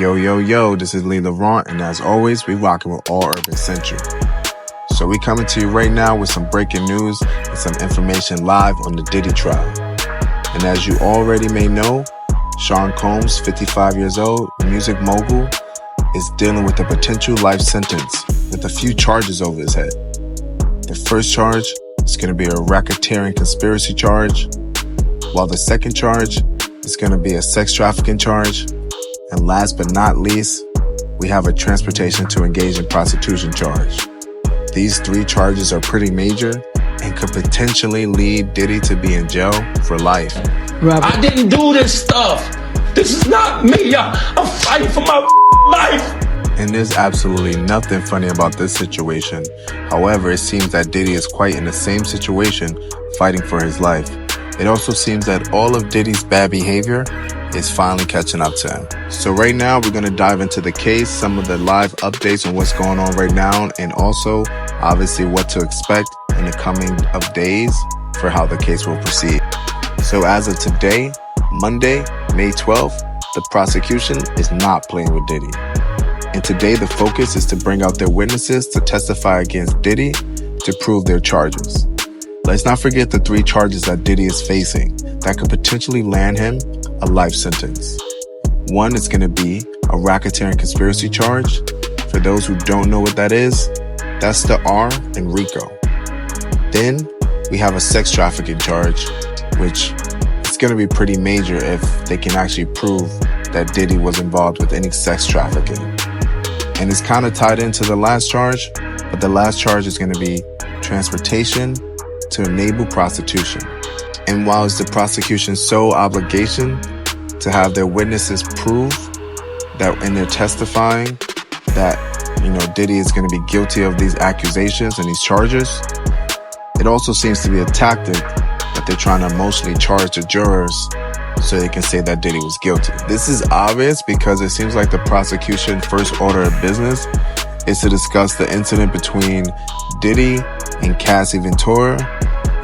Yo, yo, yo, this is Lee Laurent, and as always, we rocking with All Urban Central. So we coming to you right now with some breaking news and some information live on the Diddy trial. And as you already may know, Sean Combs, 55 years old, music mogul, is dealing with a potential life sentence with a few charges over his head. The first charge is going to be a racketeering conspiracy charge, while the second charge is going to be a sex trafficking charge. And last but not least, we have a transportation to engage in prostitution charge. These three charges are pretty major and could potentially lead Diddy to be in jail for life. I didn't do this stuff. This is not me. I'm fighting for my life. And there's absolutely nothing funny about this situation. However, it seems that Diddy is quite in the same situation, fighting for his life. It also seems that all of Diddy's bad behavior is finally catching up to him. So right now, we're going to dive into the case, some of the live updates on what's going on right now, and also, obviously, what to expect in the coming of days for how the case will proceed. So as of today, Monday, May 12th, the prosecution is not playing with Diddy. And today, the focus is to bring out their witnesses to testify against Diddy to prove their charges. Let's not forget the three charges that Diddy is facing that could potentially land him a life sentence. One is going to be a racketeering conspiracy charge. For those who don't know what that is, that's the R in RICO. Then we have a sex trafficking charge, which is going to be pretty major if they can actually prove that Diddy was involved with any sex trafficking. And it's kind of tied into the last charge, but the last charge is going to be transportation to enable prostitution. And while it's the prosecution's sole obligation to have their witnesses prove that in their testifying that, Diddy is going to be guilty of these accusations and these charges, it also seems to be a tactic that they're trying to emotionally charge the jurors so they can say that Diddy was guilty. This is obvious because it seems like the prosecution's first order of business is to discuss the incident between Diddy and Cassie Ventura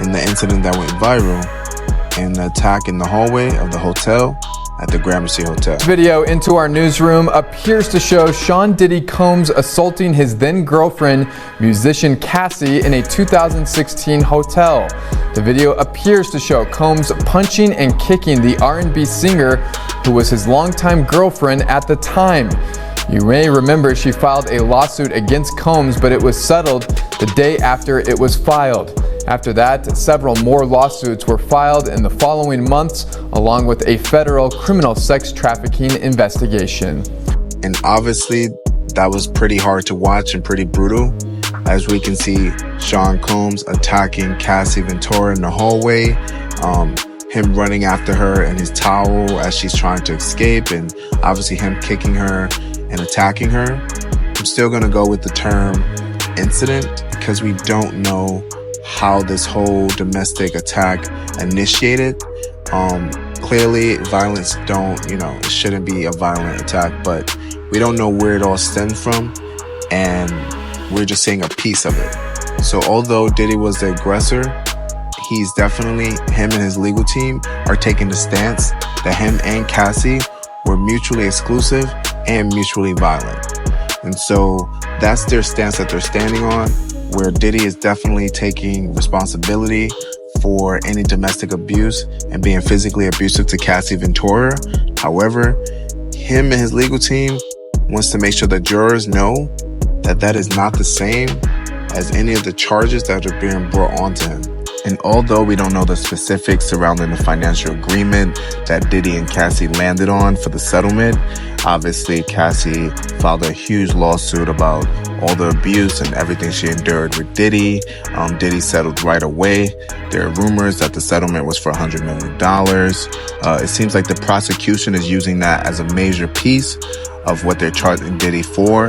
and the incident that went viral in the attack in the hallway of the hotel at the Gramercy Hotel. This video into our newsroom appears to show Sean Diddy Combs assaulting his then girlfriend, musician Cassie, in a 2016 hotel. The video appears to show Combs punching and kicking the R&B singer who was his longtime girlfriend at the time. You may remember she filed a lawsuit against Combs, but it was settled the day after it was filed. After that, several more lawsuits were filed in the following months, along with a federal criminal sex trafficking investigation. And obviously, that was pretty hard to watch and pretty brutal. As we can see, Sean Combs attacking Cassie Ventura in the hallway, him running after her in his towel as she's trying to escape, and obviously him kicking her and attacking her. I'm still going to go with the term incident because we don't know how this whole domestic attack initiated. Clearly, violence it shouldn't be a violent attack, but we don't know where it all stemmed from, and we're just seeing a piece of it. So although Diddy was the aggressor, he's definitely, him and his legal team are taking the stance that him and Cassie were mutually exclusive and mutually violent. And so that's their stance that they're standing on, where Diddy is definitely taking responsibility for any domestic abuse and being physically abusive to Cassie Ventura. However, him and his legal team wants to make sure that jurors know that that is not the same as any of the charges that are being brought onto him. And although we don't know the specifics surrounding the financial agreement that Diddy and Cassie landed on for the settlement, obviously Cassie filed a huge lawsuit about all the abuse and everything she endured with Diddy. Diddy settled right away. There are rumors that the settlement was for $100 million. It seems like the prosecution is using that as a major piece of what they're charging Diddy for.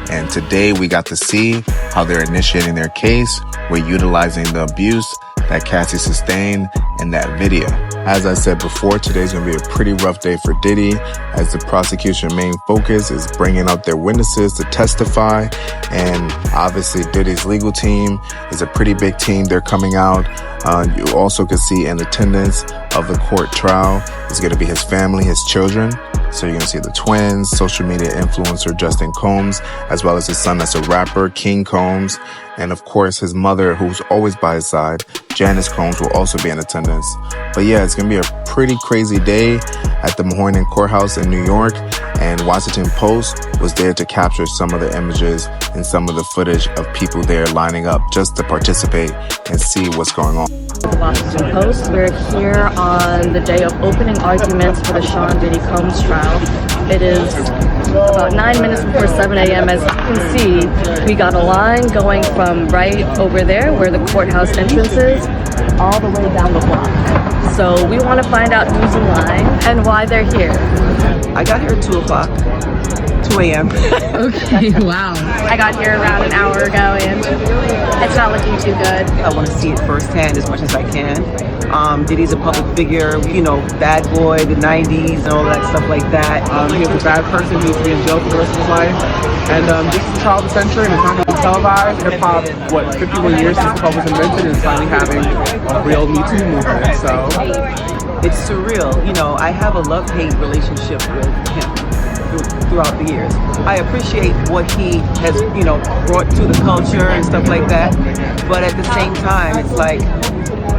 And today we got to see how they're initiating their case. We're utilizing the abuse that Cassie sustained in that video. As I said before, today's going to be a pretty rough day for Diddy, as the prosecution main focus is bringing out their witnesses to testify. And obviously Diddy's legal team is a pretty big team. They're coming out. You also can see in attendance of the court trial is going to be his family, his children. So you're going to see the twins, social media influencer Justin Combs, as well as his son that's a rapper, King Combs, and of course his mother, who's always by his side, Janice Combs, will also be in attendance. But yeah, it's going to be a pretty crazy day at the Mahoning Courthouse in New York, and Washington Post was there to capture some of the images and some of the footage of people there lining up just to participate and see what's going on. Washington Post. We're here on the day of opening arguments for the Sean Diddy Combs trial. It is about 9 minutes before 7 a.m. As you can see, we got a line going from right over there where the courthouse entrance is all the way down the block. So we want to find out who's in line and why they're here. I got here at 2 o'clock. 2 a.m. Okay, wow. I got here around an hour ago and it's not looking too good. I want to see it firsthand as much as I can. Diddy's a public figure, you know, bad boy, the 90s and all that stuff like that. He was a bad person who's to be in jail for the rest of his life. And this is the trial of the century and it's not going to be televised. Hip hop, 51 years since hip hop was invented, and finally having a real Me Too movement. So it's surreal. You know, I have a love-hate relationship with him throughout the years. I appreciate what he has, you know, brought to the culture and stuff like that. But at the same time, it's like,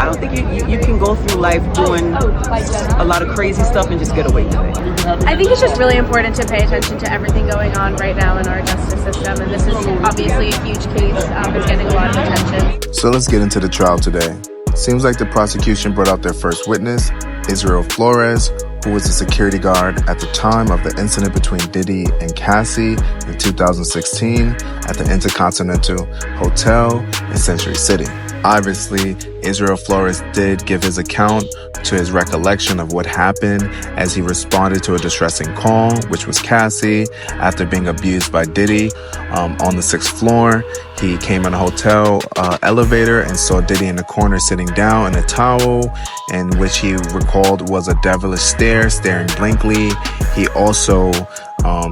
I don't think you can go through life doing a lot of crazy stuff and just get away with it. I think it's just really important to pay attention to everything going on right now in our justice system, and this is obviously a huge case. It's getting a lot of attention. So let's get into the trial today. Seems like the prosecution brought out their first witness, Israel Flores, who was a security guard at the time of the incident between Diddy and Cassie in 2016 at the Intercontinental Hotel in Century City. Obviously, Israel Flores did give his account to his recollection of what happened as he responded to a distressing call, which was Cassie, after being abused by Diddy on the 6th floor. He came in a hotel elevator and saw Diddy in the corner sitting down in a towel, in which he recalled was a devilish stare, staring blankly. He also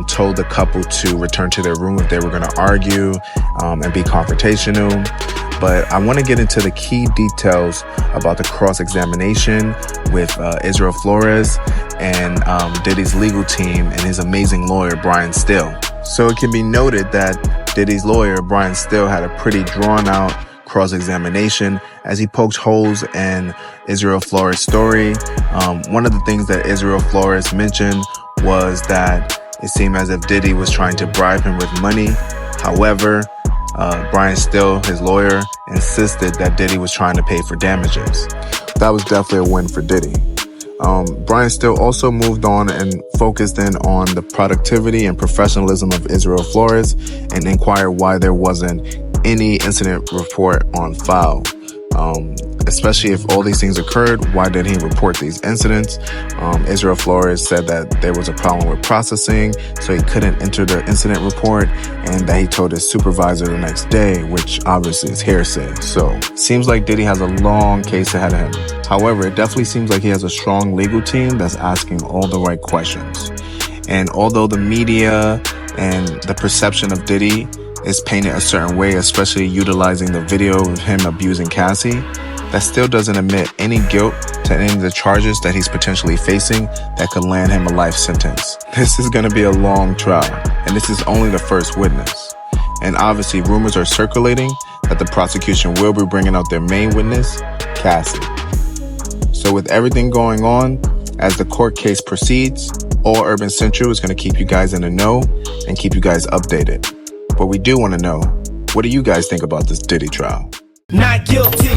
told the couple to return to their room if they were going to argue and be confrontational. But I want to get into the key details about the cross-examination with Israel Flores and Diddy's legal team and his amazing lawyer, Brian Still. So it can be noted that Diddy's lawyer, Brian Still, had a pretty drawn-out cross-examination as he poked holes in Israel Flores' story. One of the things that Israel Flores mentioned was that it seemed as if Diddy was trying to bribe him with money. However, Brian Still, his lawyer, insisted that Diddy was trying to pay for damages. That was definitely a win for Diddy. Brian Still also moved on and focused in on the productivity and professionalism of Israel Flores and inquired why there wasn't any incident report on file. Especially if all these things occurred, why did he report these incidents? Israel Flores said that there was a problem with processing, so he couldn't enter the incident report, and that he told his supervisor the next day, which obviously is hearsay. So, seems like Diddy has a long case ahead of him. However, it definitely seems like he has a strong legal team that's asking all the right questions. And although the media and the perception of Diddy is painted a certain way, especially utilizing the video of him abusing Cassie, that still doesn't admit any guilt to any of the charges that he's potentially facing that could land him a life sentence. This is going to be a long trial, and this is only the first witness. And obviously, rumors are circulating that the prosecution will be bringing out their main witness, Cassie. So with everything going on, as the court case proceeds, All Urban Central is going to keep you guys in the know and keep you guys updated. But we do want to know, what do you guys think about this Diddy trial? Not guilty.